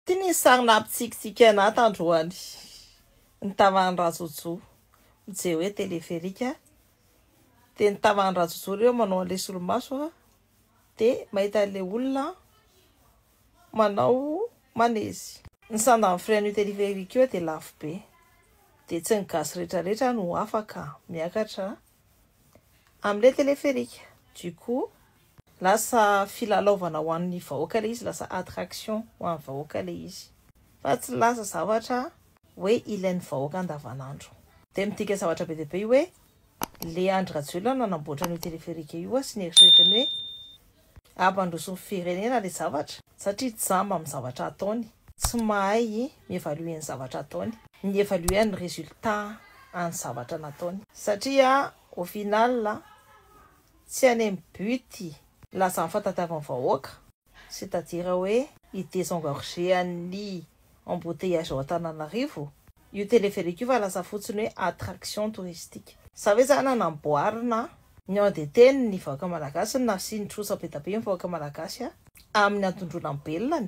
Ty ny sarina ampitsikitsika anaty androany ny tavany Rajotso je hoe téléphérique de ny tavany Rajotso reo manao an'le solomaso de mahita le olona manao manezy ny sanda frein io téléphérique io de lafo be de tsy ny gasy rehetrarehetra no afaka miakatra am'le téléphérique du coup lasa filalaovana ho an'ny vahoaka le izy lasa attraction ho an'ny vahoaka le izy fa tsy lasa zavatra hoe ilain'ny vahoaka andavanandro de midika zavatra be dehibe hoe le Andry Rajoelina nanamboatra ny téléphérique io sy nieritreretiny hoe ampandroso firenena le zavatra satria tsy jamba amin'ny zavatra ataony tsy mahay mievaluer ny zavatra ataony ny évaluer ny résultat any zavatra nataony satria au final tsy any but lasa mifatatavan'ny vahoaka c'est-à-dire hoe idésengorger an'ny embouteillage ao Antananarivo io téléphérique io fa lasa fotsiny hoe attraction touristique sa hoe zany namboarina ny andeteny ny vahoaka malagasy na sy ny trosa be dabe ny vahoaka malagasy amin'ny antondrona belona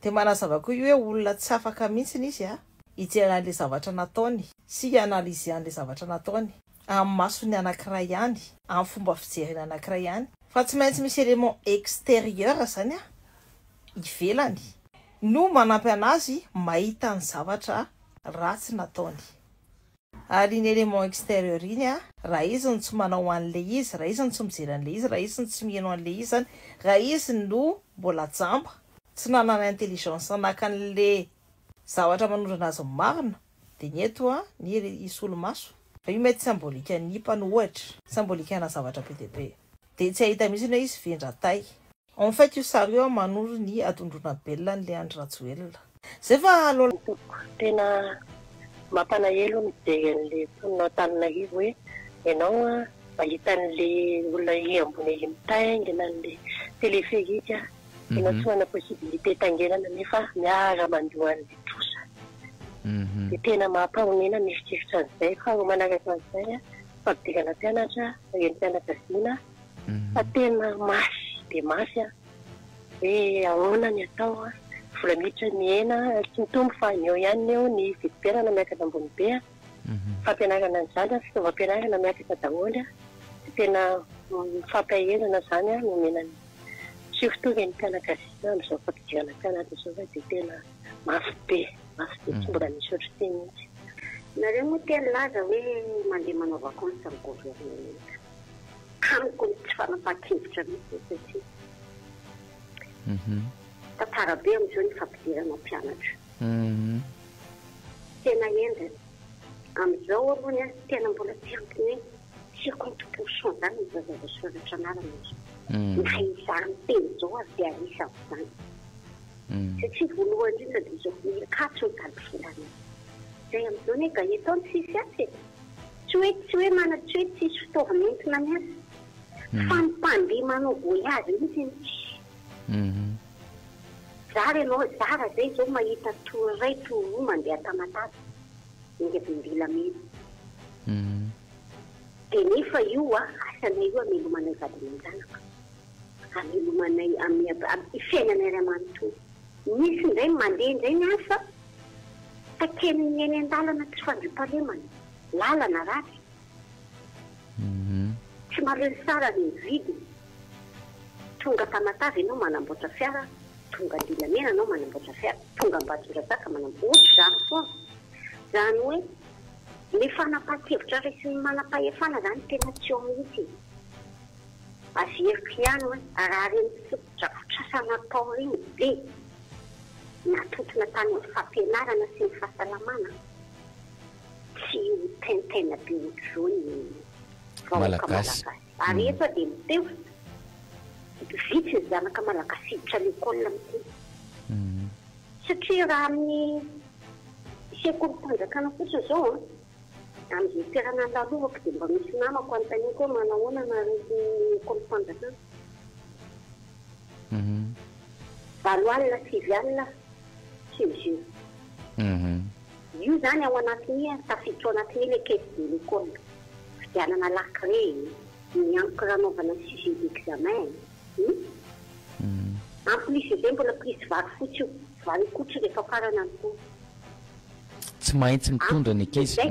de manazava koa io hoe olona tsy afaka mihitsy izy hijery an'le zavatra nataony sy analyser an'le zavatra nataony amin'ny masony anankiray ihany amin'ny fomba fijerena anankiray ihany fa tsy maintsy misy élément extérieur zany ivelany no manampy anazy mahita ny zavatra ratsy nataony ary ny élément extérieur iny raha izy ny tsy manao an'le izy raha izy ny tsy mijery an'le izy raha izy ny tsy mihaino an'le izy zany raha izy no mbola jamba tsy nanana intelligence anakan'le zavatra manondrana azy marina de ny eto ny solomaso fa io mety symbolika ny mpano ohatra symbolika ana zavatra be dehibe de tsy ahita mihitsy hoe izy vendratay en fait io sary io manoro ny atondrona belona n'le Andry Rajoelina zay fa aloha tena mampalahelo mijery an'le mponina Antananarivo hoe ianao mahita an'le olona ambony mitaingina an'le téléphérique ianao tsy manana possibilité tangenana nefa miara mandoa an'le trosa de tena mampahomena mieritreritra an'izay fa manaraka an'izay fampidirana mpianatra reny mpianakaviana fa tena masy de masy hoe ahoana ny atao vola miditra miena tsy mitombo fa ny eo ihany eo ny vidim-pianana miakatra ambony be fampianarana an'izany fitaovam-pianarana miakatra daholo tena fampahezana zany nomenany surtout reny mpianakaviana amin'izao fampidirana mpianatra zao de tena mafy be tsy mbola misy ohatry teny mihitsy nareo moa tena laza hoe mandeha manao vacances amin'ny gouvernement amiko tsy fanapahan-kevitra mihitsy satria tantara be amin'izao ny fampidirana mpianatra tena endany amin'izao aloha tena mbola tiampiny 50% zany ny zazava soratra anarana izy na izany teny zao azy de alisa zany satria voalohany indrindra de zao katso ny kalifilana zay amin'izao ny gaeton tsisy asy tsy hoe mana tsy hoe tsisy fitaovana entina miasa fa ny mpandeha manao voyage mihitsy zara ianao zara zay zao mahita toray toro mandeha Tamatave ingevim-bila mihitsy de nefa io asanay io amelomanay vadiny an-janaka amelomanay fiainanay ray amanontolo misy indray mandeha indray ny asa takeniny eny an-dalana tsy fandriam-pahalemana lalana ratsy tsy mareny sara ny vidiny tonga Tamatave ianao manamboatra fiara tonga Dilamena anao manamboatra fiara tonga Ambatondrazaka manamboatra zany foana zany hoe le fanapahan-kevitra resy ny manam-pahefana zany tena tsy eo mihitsy azeriko ihany hoe raha reny fotodrafotrasana tao reny be natotona tany amin'ny fampianarana sy ny fahasalamana tsy tentena be ohatr'izao ny vahoaka malagasy ary eto de miteo vitsy ny zanaka malagasy hiditra lekôla mity satria raha amin'ny sekolim-panjakana fotsiny zao amin'izay toerana andalovako de mba misy namako anontaniako hoe manahoana nareo sekolim-panjakana valo alina sivy alina sivy io zany ao anatiny tafiditra ao anatiny le caisse de l'école fidianana lacré ny ankiranaovana sujet d'examen en plus zay mbola prise vary fotsy io valikotra rehefa farana ny koa tsy maintsy mitondra ny ankizy zay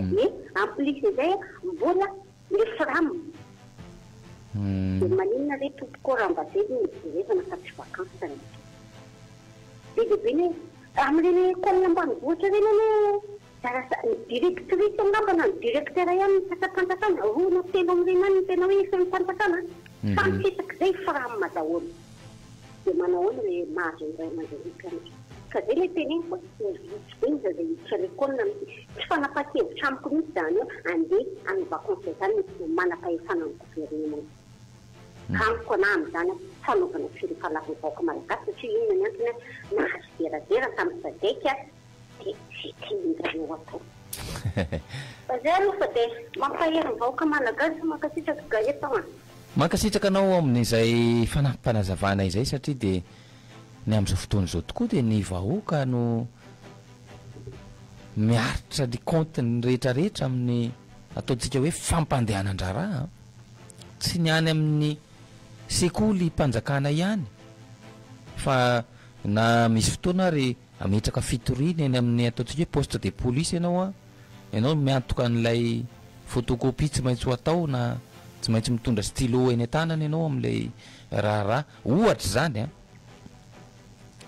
ampolisy zay mbola le frame de maninona le tompoko raha mba zay mijerevana fa tsy vakansa be deabe ny am'reny kolona ambanivohitra reny ane directrice angambana ny directeur ihany mitantapantakana roa na telo am'reny any tena hoe efa mitantakana samy fitaky zay frame daholo de manao hoe le mahazo iray aman-dreny ka zay le teneny fa mivotsy be izy zay kolona tsy fanapaha-kevitra amiko mihitsy zany eo andeha any vacances zany manam-pahefana ny gouvernement amiko ana am'zany fanaovana firifalavam-baoaka malagasy satria ino ny antony nahazo veravera tamin'ny sadeka de sy tian'izareo atao fa zay aloha fa de mampahery ny vahoaka malagasy mankasitraka gareta a mankasitraka anao amin'izay fanampanazavana izay satria de ny amin'izao fotoana izao tokoa dia ny vahoaka no miaritra ny compteny rehetrarehetra amin'ny ataontsika hoe fampandehanan-draharaha tsy ny any amin'ny sekoly mpanjakana ihany fa na misy fotoana ary ametraka fitoriana eny amin'ny ataontsika hoe poste de police ianao miantoka an'ilay photocopie tsy maintsy ho atao na tsy maintsy mitondra stylo eny an-tanana ianao amin'ilay raharaha ohatra zany a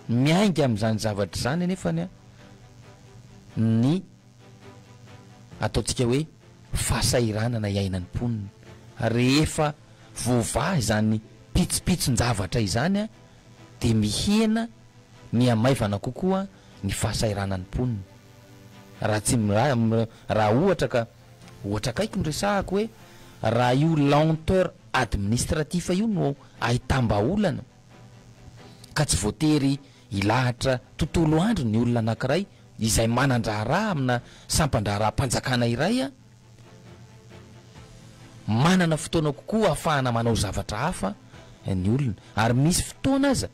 miainga amin'izany zavatra zany anefany a ny ataontsika hoe fahasairanana iainany mponina rehefa voavahy zany pitsopitson-javatra izany a de mihena miamaivana kokoa ny fahasairanany mponina raha tsy raha ohatra kaiky nyresahako hoe raha io lenteur administratif io no ahitamba-olana ka tsy voatery ilahatra tontolo andro ny olona anankiray izay manan-draharaha amina sampan-draharaha-mpanjakana iray a manana fotoana kokoa ahafahana manao zavatra hafa ny olona ary misy fotoana aza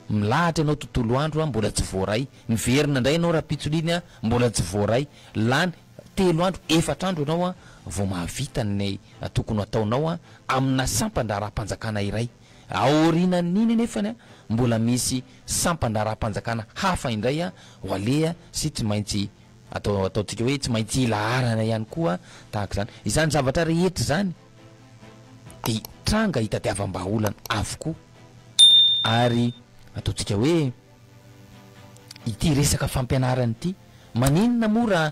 milahatra ianao tontolo andro a mbola tsy voaray miverina indray ianao raha pitsoliny a mbola tsy voaray lany 3 andro 4 andro ianao a vao mahavita ny tokony ataonao a amina sampan-draharaha-mpanjakana iray aorinan'iny nefany a mbola misy sampan-draharaha-mpanjakana hafa indray a ho alea sy tsy maintsy ataontsika hoe tsy maintsy ilaharana ihany koa tahaka zany izany zavatra rehetra zany de tranga hitadiavam-baolana avokoa ary ataontsika hoe ity resaka fampianarana ity maninona mora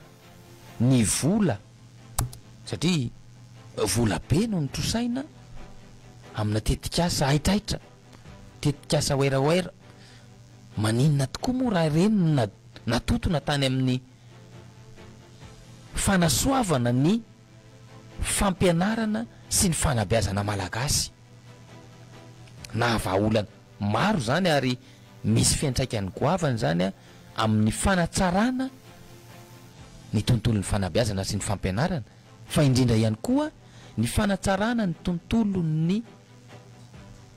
ny vola satria vola be no nitrosaina amina tetikasa aitraitra tetikasa oeraoera maninona tokoa moa raha reny natotona tany amin'ny fanasoavana ny fampianarana sy ny fanabeazana malagasy na vaolana maro zany ary misy fiantraikany goavany zany a amin'ny fanatsarana ny tontolo ny fanabeazana sy ny fampianarana fa indrindra ihany koa ny fanatsarana ny tontolo ny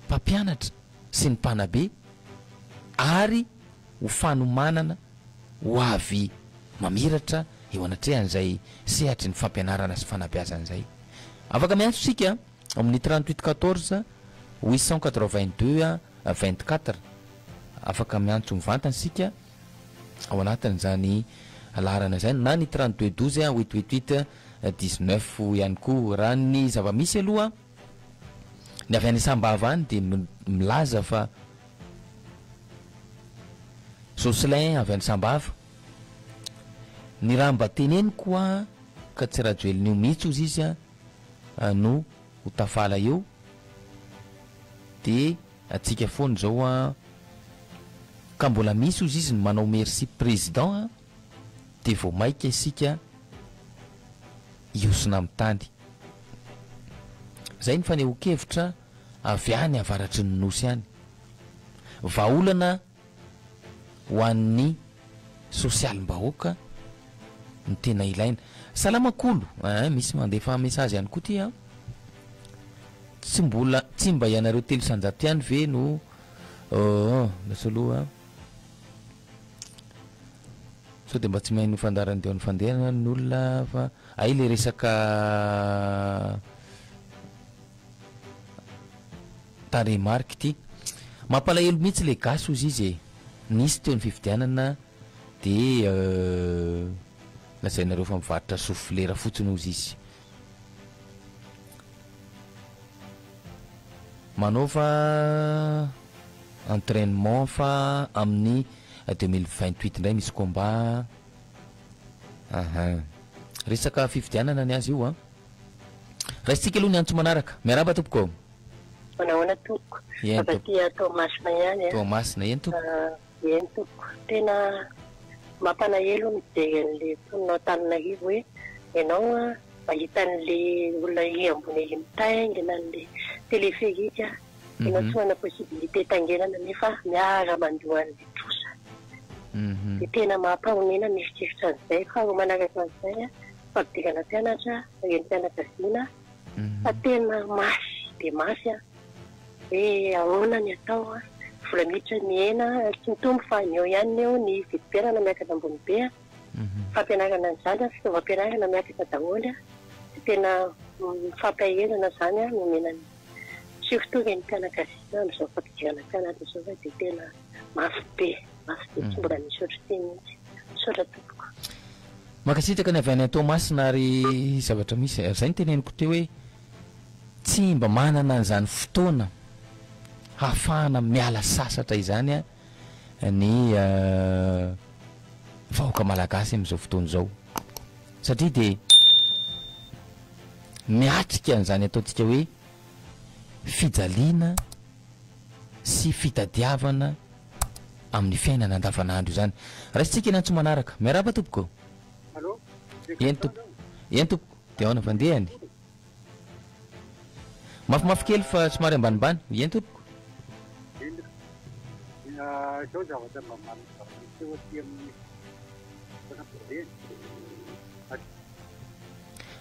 mpampianatra sy ny mpanabe ary ho fanomanana ho avy mamiratra eo anatrehan'izay sehatry ny fampianarana sy fanabeazan'izay afaka miantso sika amin'ny 38 14 882 24 afaka miantso mivantana sika ao anatin'izany alarana zany na ny 32 12 888 19 ihany koa raha ny zava-misy aloha ny avy any sambava any de milaza fa Jocelyn avy any sambava ny raha mba teneny koa ka tsy raha joelin'io mihitsy ozy izy a no ho tafala eo de atsika foany zao a ka mbola misy ozy izy ny manao merci président a de vao maika isika iosina amin'ny tany zay ny faneho-kevitra avy any avaratry ny nosy any vaolana ho an'ny sosialim-bahoaka ny tena ilaina salamakolo misy mandefa message ihany koa ty a tsy mba ianareo telo sanjato ihany ve no laso aloha so de mba tsy mahay nofandarany deo ny fandehana ny olona fa ay le resaka taremarky ty mampalahelo mihitsy le gasy ozy izy nisy teo ny fifidianana de lazainareo fa mivarotra soufflera fotsiny ozy izy manaova entraînement fa amin'ny 2028 indray misy combat resaka fifidianana ny azy io a raisitsika aloha ny antso manaraka miaraba tompoko manahoana toko afatia Tomasina ihany Tomasina eny toko eny toko tena mampalahelo mijery an'le mponina Antananarivo hoe ianao mahita an'le olona ambony mitaingina an'le téléphérique ianao tsy mana possibilité tangenana nefa miara mandohan'le trosa de tena mampahomena mieritreritra an'izay fa ho manaraka an'izay fampidirana mpianatra reny mpianakaviana fa tena masy de masy hoe ahoana ny atao vola miditra miena tsy mitombo fa ny eo ihany eo ny vidim-pianana miakatra ambony be fampianarana an'izany fitaovam-pianarana miakatra daholo tena fampiahenana zany nomenany surtout reny mpianakaviana amin'izao fampidirana mpianatra zao de tena mafy be tsy mbola misaotra teny mihitsy misaotra tompoko makasitraka ny avy any Tomasina ary zavatra misy zay ny teneniko teo hoe tsy mba manana an'izany fotoana hafahana miala sasatra izany ny vahoaka malagasy amin'izao fotoana izao satria de miatrika an'izany ataontsika hoe fijaliana sy fitadiavana amin'ny fiainana andavanandro izany raisitsika eny antso manaraka miaraba tompoko eny tompoko de aona vandehany mafimafy kely fa somary ambanimbany eny tompoko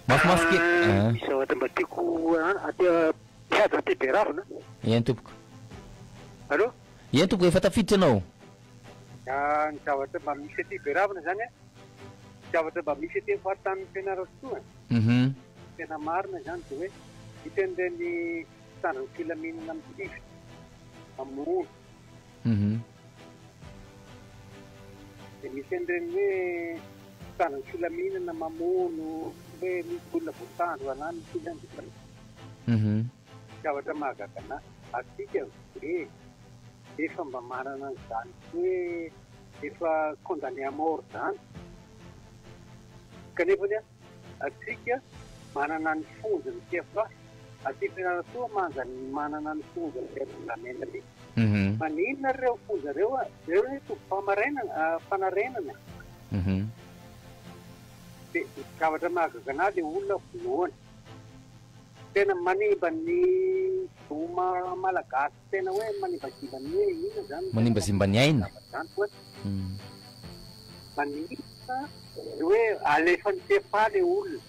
mafimafy kely zavatra mba tiako piadra ty be ravina eny tompoko allo eny tompoko efa tafiditra anao ny zavatra mba misy aty be ravina zany zavatra mba misy aty fahatan'ny fianaratoa tena marina zany de hoe iten'ireny tandrany filaminana amin'ny amono de misy an'ireny hoe tandrany filaminana mamono hoe misy olona voatandro anany misy zavatra mahagagana atsika hoe efa mba manana an'izany hoe efa condamné à mort zany kanefany atsika manana ny fonjany tefa aty fianaratoa manana ny fonjany tevolamena ty maninona reo fonja reo reo hoe fanarenana de zavatra mahagagana le olona voalohany tena manimba ny doma malagasy tena hoe manimbazimbany hoe ina zany manimbazimbany aina zany koa manimba hoe alefa ny tefa le olona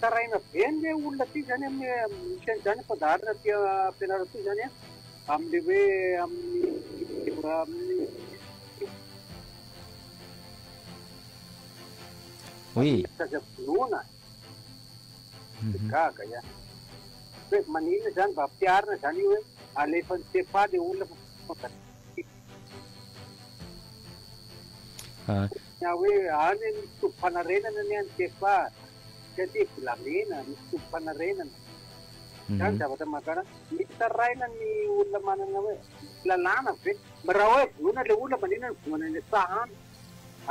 taraina beny le olona ty zany misy an'izany fandaharana ty ampianaratoa zany amin'le hoe amin'ny oui sazavolona gaga ia hoe manina zany mba ampiarina zany io hoe alefa ny tefa le olona na hoe any misy tompo-panarenana ny any tefa satria volamena misy tompo-panarenana zany zavatra mahakara misy taraina ny olona manana hoe lalàna ve raha hoe voana le olona manina ny voana ny sahany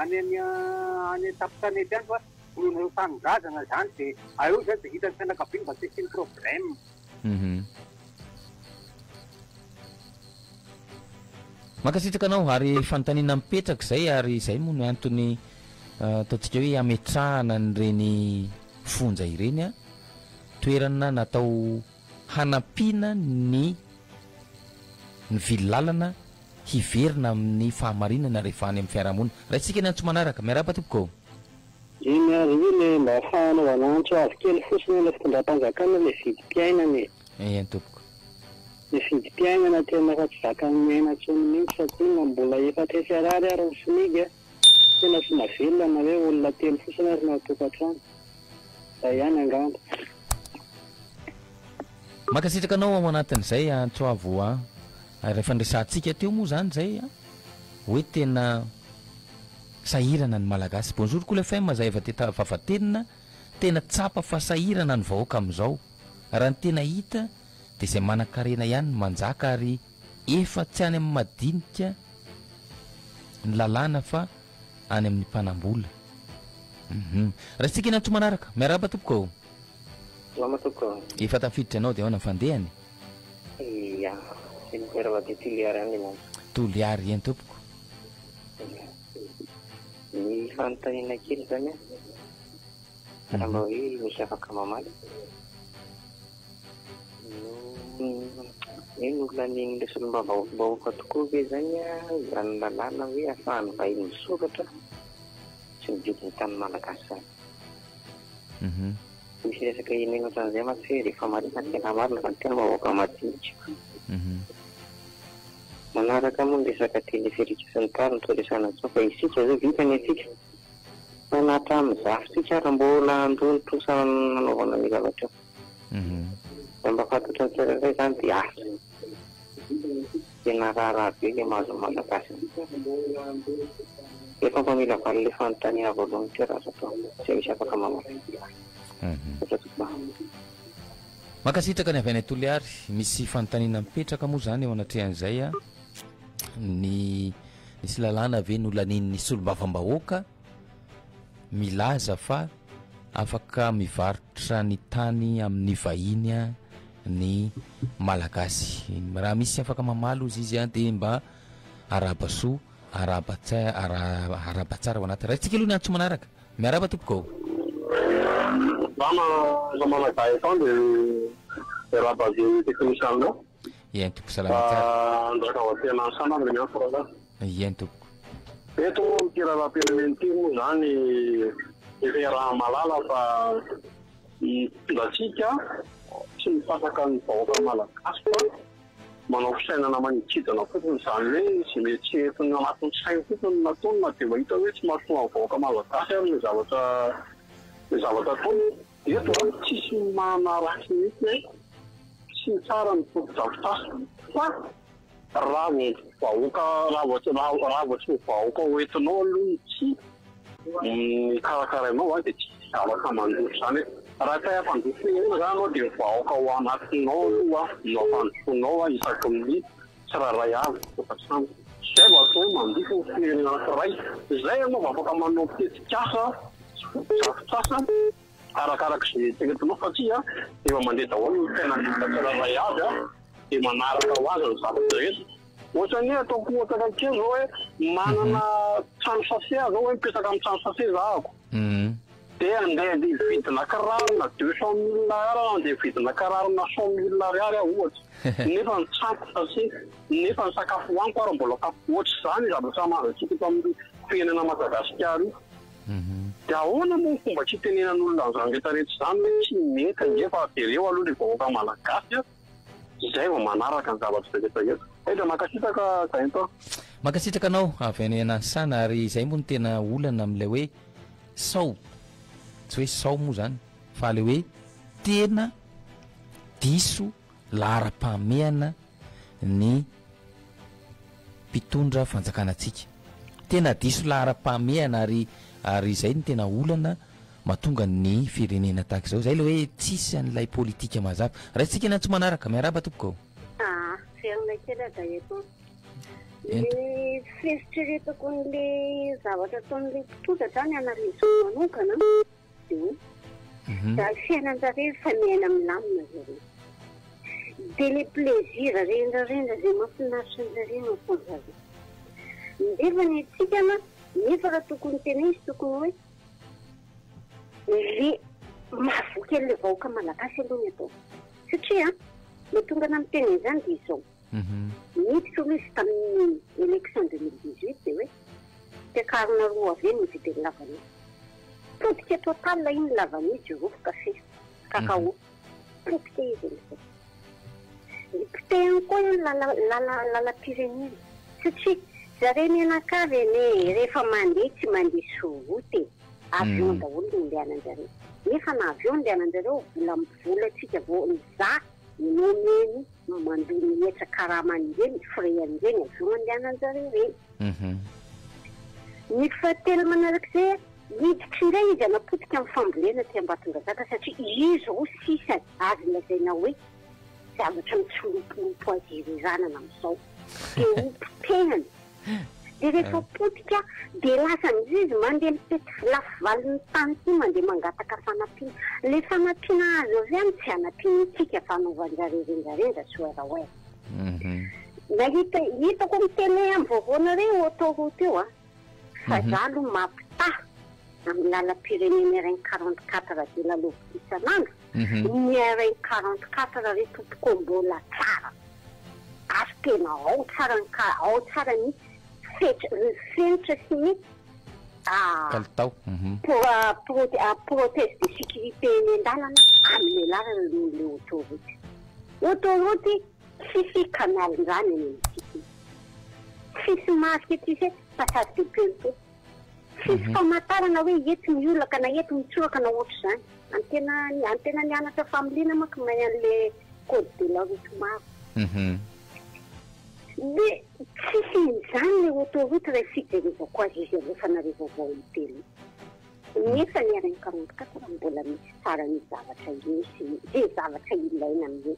any tapitanety any fa voanareo tanindrazana zany de aeo zany de hitany fianakaviany mba tsisy ny problème makasitraka anao ary fanontaniana mipetraka zay ary zay moa no antony ataontsika hoe ametrahana n'ireny fonja ireny toerana natao hanampiana ny vilalana hiverina amin'ny fahamarinana rehefa any amin'ny fiarahamonina raha tsika ny antso manaraka miaraba tompoko iny ary io le mba ahafahanao anantso avy kely fotsiny le fitondram-panjakana le vidim-piainana eny tompoko le vidim-piainana tena fa tsy zakany miaina tsony mihitsy satria na mbola efatra fiarary ary ny simiga tena sy mavelona hoe olona telo fotsiny ary natokantrano zay ihany angamba makasitraka anao ao anatin'izay antso avo rehefa ndresantsika teo moa zany zay hoe tena sahirana ny malagasy. Bonjour Kool FM mazay efa tetafafatenina tena tsapa fa sahirana ny vahoaka amin'izao. Raha ny tena hita dia izay manan-karena ihany manjaka ary efa tsy any amin'ny madinika ny lalàna fa any amin'ny mpanambola. Raha tsika eny antso manaraka miaraba tompoko efa tafiditra anao dia ahoana fandehany toliary eny tompoko. Ny fanontaniana kely zany a raha mba hoe misy afaka mamaly hoe olona ny lesolomba vahoaka tokoa ve zany a zany lalàna hoe ahafahany vahiny misokatra sy mididiny tany malagasy zany. Misy resaka eny ohatran'izay mantsy hoe rehefa marina tena marina fa tena vahoaka madinika. Manaraka moa ny resaka teleferika sy ny tariny toresana zao fa isika zao vitany atsika manatra amin'ny zafitsika raha mbola androny tosa nanaovana ny zavatra eo mba fantatra ny tsirairay zany dia asa tena raharaha be le mahazo malagasy efa mpamila valy le fanontaniana voalohany teo raha zatao tsy misy afaka mamaly. Makasitraka ny avy any Toliary misy fanontaniana mipetraka moa zany eo anatrehan'izay a ny nisy lalàna ave nolanin'ny solombavam-bahoaka milaza fa afaka mivarotra ny tany amin'ny vahiny a ny malagasy. Raha misy afaka mamaly ozy izy a dia mba araba soa araba tsara ho anaty raha tsika aloha ny antso manaraka miaraba tompoko ien tompoko salama tsara ien tompoko eto mpiraharaha-pirenena ty moa zany efa raha malala fa mpitondratsika tsy mipasaka ny vahoaka malagasy fa manao fisainana manitsidana fotony zany hoe sy mety entiny anatin'ny sainy fotony nataony na dia mahita hoe tsy mahasoa ny vahoaka malagasy amin'ny zavatra ataony eto a tsisy manarasy mihitsy sy tsara ny foto-drafitasy fa raha vahoaka raha vao tsy vahoaka hoentinao aloha tsy karakarainao a dia tsy zavatra mandosy zany raha tay ampandosina zany anao dia vahoaka ho anatinao aloha no ampandosonao a isaky ny tsiraray avy fokatrano zay mba atao hoe mandosy ny firenena anankiray zay anao afaka manao tetikasa drafitrasa arakaraka izay tegnetinao satria efa mandeha daholo ny tena tsiraray avy a dia manaraka ho azy ny zavatra rehetra. Ohatrany hoe ataoko ohatra kely zao hoe manana trano sase zao hoe mipetraka amin'ny trano sase zahako dia andeha vidina kirarona 200 000 ara andeha vidina kirarona 100 000 ariary aho ohatra nefa ny trano sase nefa ny sakafo hoaniko ary mbola ohatra izany zavatra mahazatsika eto amin'ny firenena Madagasikara io. Dia ahoana moa ny fomba tsy tenenan'olona an'izany rehetrarehetra izany hoe tsy mety ngefa dereo aloha le vahoaka malagasy a izay vao manaraka ny zavatra rehetrarehetra. Etra makasitraka zay to makasitraka anao avy any Nansana ary izay moa ny tena olana amin'ilay hoe sao tsy hoe sao moa zany fa le hoe tena diso lahara-pahamehana ny mpitondra fanjakanatsika tena diso lahara-pahamehana ary izay ny tena olana mahatonga ny firenena tahaka izao zay le hoe tsisy an'ilay politika mazava raha tsika ny antso manaraka miaraba tompoko fiainana kely ada eto ny fieritreretako n'le zavatra ataon'le mpitondra zany analizo manokana dia fiainan-jareo fa miaina milamina zareo dia le plaisir rendrarendra zay mahafinaritra an'jareo mafonjareo nefa ny atsikana nefa raha tokony tena izy tokony hoe le mahavoky an'le vahoaka malagasy aloha ny atao satria mahatonga na miteny izany dia izao miditra aloha izy tamin'ny élection 2018 dia hoe tiakarona roa avy ny vidiny lavany potika total iny lavany jirofo kafe kakao potika izy am'izay ny potehany koa iny lala-pirenena satria zareo ny anakavy ene rehefa mandeha tsy mandeha sorote avion daholo ny ndehanan-jareo nefa na avion ndehanan-jareo vola tsika vao niza nomeny mandony etsakaramany reny freany reny azomandiananjare reny ny fahatelo manarak'izay miditra iray izy anapotika amin'ny fambolena ty Ambatondrazaka satria izy ho sisa azy lazaina hoe zavatra mitsolopolopo azy irizanana amin'izao de ompotehany de rehefa potika de lasa izy mandeha mipety lafy valiny tany ty mandeha mangataka fanampiana le fanampiana azy avy any tsy anampiana tsika fanaovanjarerenjarendra soarahoera na hitako miteny amin'ny vaovaona reo autoroute eo fa zalo mampitaha amin'ny lalam-pirenena RN44 de lalovy isan'andro ny RN44 re tompoko mbola tsara ary tena ao tsara ny fenitra sy ny kalitao proteste de sécurité eny an-dalana amin'ny lalana le autoroute sisy canal-ndrany eny amintsika sisy masika ty se passage de pelto sisy famantarana hoe ety miolaka na ety mitsoraka na ohatr' zany antena nianatra familiana manko may an'le code de la route maro de tsisy izany le autoroute raha fijerevako azy izy alefa nareo vao miteny nefa ny RN44 mbola misy tsara ny zavatra misy zay zavatra ilaina amin'io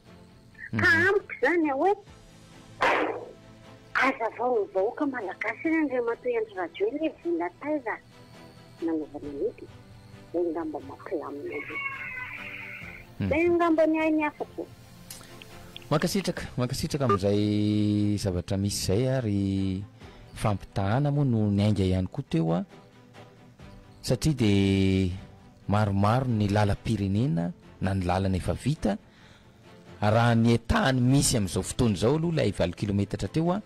ka amiko zany hoe aza vao vahoaka malagasy ny andre matoy andro radio le vola taiza nanaovana mety zay ngamba mampilamina zay ngamba ny ainy afako mankasitraka amin'izay zavatra misy zay ary fampitahana moa no niainga ihany koa teo a satria de maromaro ny lalam-pirenena na ny lalana efa vita raha ny etahany misy amin'izao fotoana izao aloha lay 20 kilometatra teo a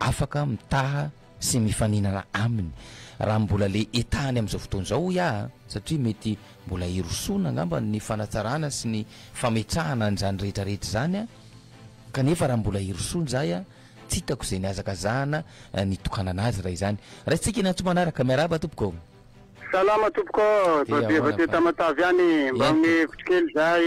afaka mitaha sy mifaninana aminy raha mbola le etahany amin'izao fotoana izao ia satria mety mbola irosoana ngamba ny fanatsarana sy ny fametrahana an'izany rehetrarehetra zany a kanefa raha mbola irosoana zay a tsy hitako izay niazakazahana nitokanana azy raha izany raha tsika inantso manaraka miaraba tompoko salama tompoko efa te tamatavy any mba mihevitry kely zay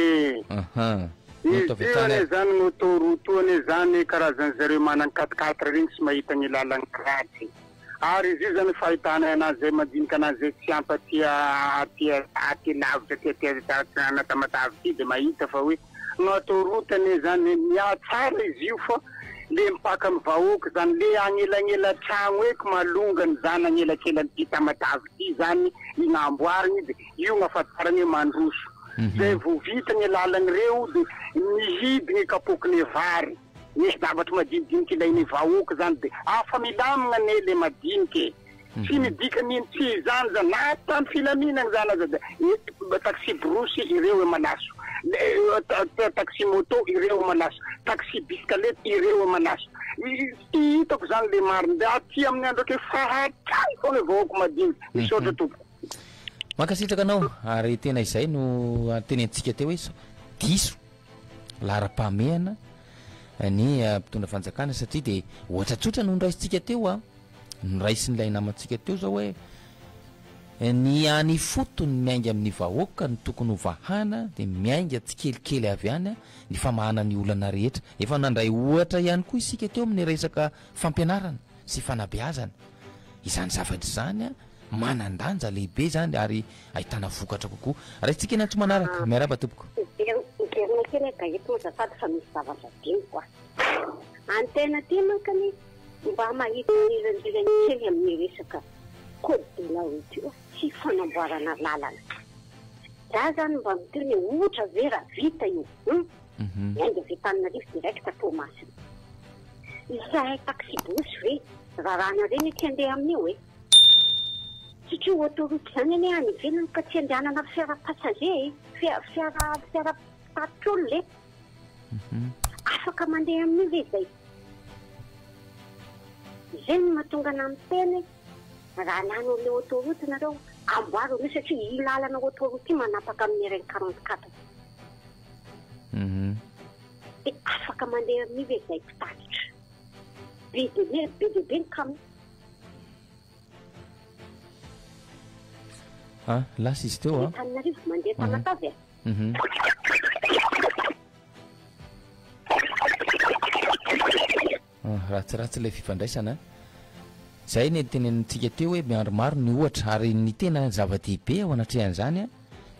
izy zany no torotoany zany karazany zareo manany 4-4 regny sy mahita ny lalany kraty ary izy io zany fahitana anazy zay madinika anazy zay tsy ampatia aty lavitra natamatavy ty de mahita fa hoe no atorotany zany miatsara izy io fa le mipaka amin'ny vahoaka zany le agnelagnela tragno eky malongany zany agnelakelany ty tamatavy ty zany inamboariny de io gnafatarany mandroso zay vo vita ny lalany reo de mihidy ny kapokiny vary misy zavatra madinidiniky ilainy vahoaka zany de afa milamina ne le madiniky tsy midikany iny tsy zany zany na tany filaminana zany aza de taxi brosy ireo e malaso taxi moto ireo malaso taxi bicyclette ireo malaso hitako zany le marina aty amin'ny andro ke fahatray foana e vahoaka madiniky misaotra tompo mankasitraka anao ary tena izay no tenentsika teo hoe diso lara-pahamehana ny mpitondra fanjakana satria de ohatra tsotra no nraisitsika teo a nraisy nylay namantsika teo zao hoe ny any fotony miainga amin'ny vahoaka ny tokony hovahana de miainga tsy kelikely avy any ny famahana ny olana rehetra efa nandray ohatra ihany koa isika teo amin'ny resaka fampianarana sy fanabeazana izany zavatra zany a manandanja lehibe zany ary ahitana vokatra kokoa raha tsika inantso manaraka miaraba tompoko ikerina kely gaeto azafady fa misy zavatra dimy koa antena ty mankany mba mahita nirandrirany kely amin'ny resaka code de la route io tsy fanamboarana lalana za zany mba miteny ohatra ve raha vita io miainga Vetanarivo direct Tomasina izahay taxi brosy ve rarana reny ty andeha amin'io e satria autoroute zany ane any ivelany ka tsy andehanana fiara passager fiara patrol le afaka mandeha amin'io ve zay zay no mahatonga ana miteny raha lano le autoroute nareo amboaro io satria ilalana autoroute io manapaka amin'ny RN44 de afaka mandeha amin'io ve zay mpitatitra be de ny kam lasa izy teo Tananarivo mandeha Tamatavy ratsiratsy ilay fifandraisana zay ny tenenitsika teo hoe maromaro ny ohatra ary ny tena zava-dehibe ao anatrehan'izany a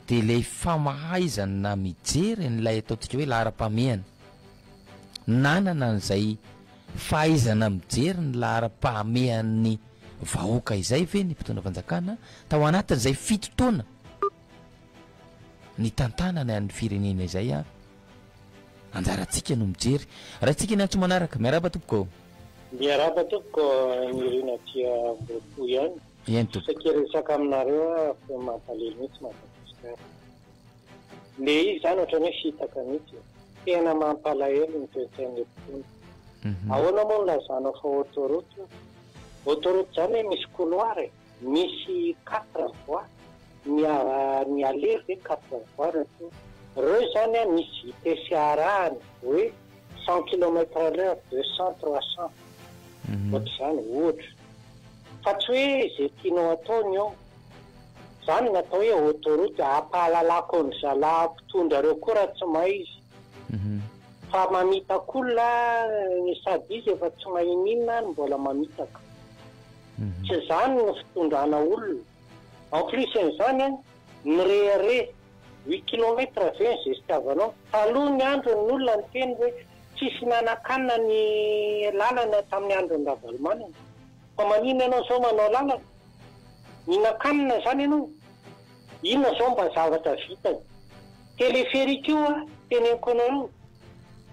dia ilay famahaizana mijery n'ilay ataontsika hoe lahara-pameana nanana n'izay fahaizana mijery ny lahara-pahamehan'ny vahoaka izay ve ny mpitondra fanjakana tao anatin'izay fitotoana ny tantanana an'ny firenena izay a anjarantsika no mijery raha tsika ny antso manaraka miaraba tompoko miaraba tompoko mirina tia mbopo ihany sakeresaka aminareo fa mampalelo mihitsy Madagasikara le izy zany ohatrany hoe fitaka mihitsy tena mampalahelo ny toetsain'le mpitondra ahoana moa nolazanao fa autoroute zany hoe misy couloir misy 4 voies ny aller ve 4 voies reo zany a misy vitesse arahany hoe 100 km/h 200 300 ohatr'izany ohatra fa tsy hoe zay tianao ataony ao zany natao hoe autoroute hampahalalako ny zalahy mpitondra reo koa raha tsy mahay izy fa mamitaka olona sady izy efa tsy mahay minina mbola mamitaka tsy zany ny fitondrana olona en plus n'izany a ny rehare 8 kilometra ve zay fitiavanao taloha ny andro ny olona ny teny hoe tsisy nanakanina ny lalana tamin'ny androny Ravalomanana fa manina ianao zao manao lalana ninakanina zany ianao inona zao mba zavatra vitany teleférika io a teneniko anareo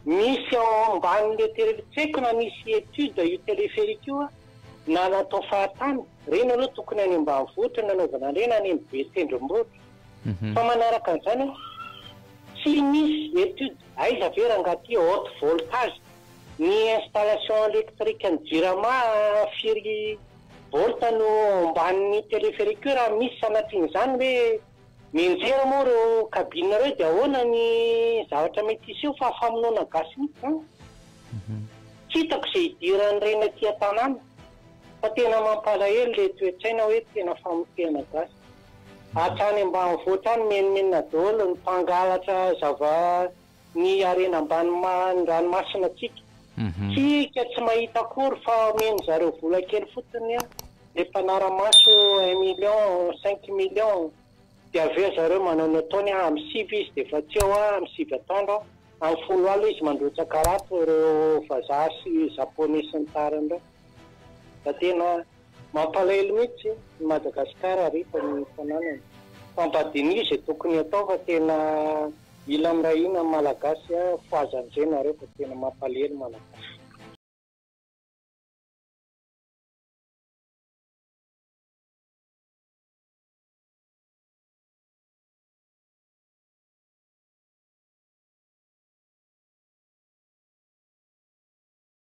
misy ao ambanin'le tseky na misy étude io teleférika io a na natao fahatany reny aloha tokony any ambanivohitra nanaovana reny any amin'ny be tendrombohitra fa manaraka an'izany tsy misy étude aiza ve rangaty haute voltage ny installation électrique ny jirama firy volta no ambanin'ny teleférika io raha misy sanatin'izany hoe mienjera moa reo kabine reo dia ahoana ny zavatra mety iseho fa famonoana gasy mihitsy tsy hitako izay idiran'ny reny aty an-tanàna fa tena mampalahelo le toetsaina hoe tena famotehana gasy hatrany ambanivohitra any menimenina daholo ny mpangalatra ny arena ambany ranomasina atsika tsika tsy mahita akory fa meny zareo vola kely fotony a le mpanara-maso 1 million 5 million dia aveo zareo manao ny ataony amin'ny 6 izy dia efa tsy eo amin'ny 7 atoandro amin'ny 10 alina izy mandrotsaka rato ireo vazaha sy japonais sy ny tariny reo da tena mampalahelo mihitsy ny Madagasikara arifa ny tanànany fampadinia izay tokony atao fa tena mila mirahina malagasy foazan'izay nareo fa tena mampalahelo malagasy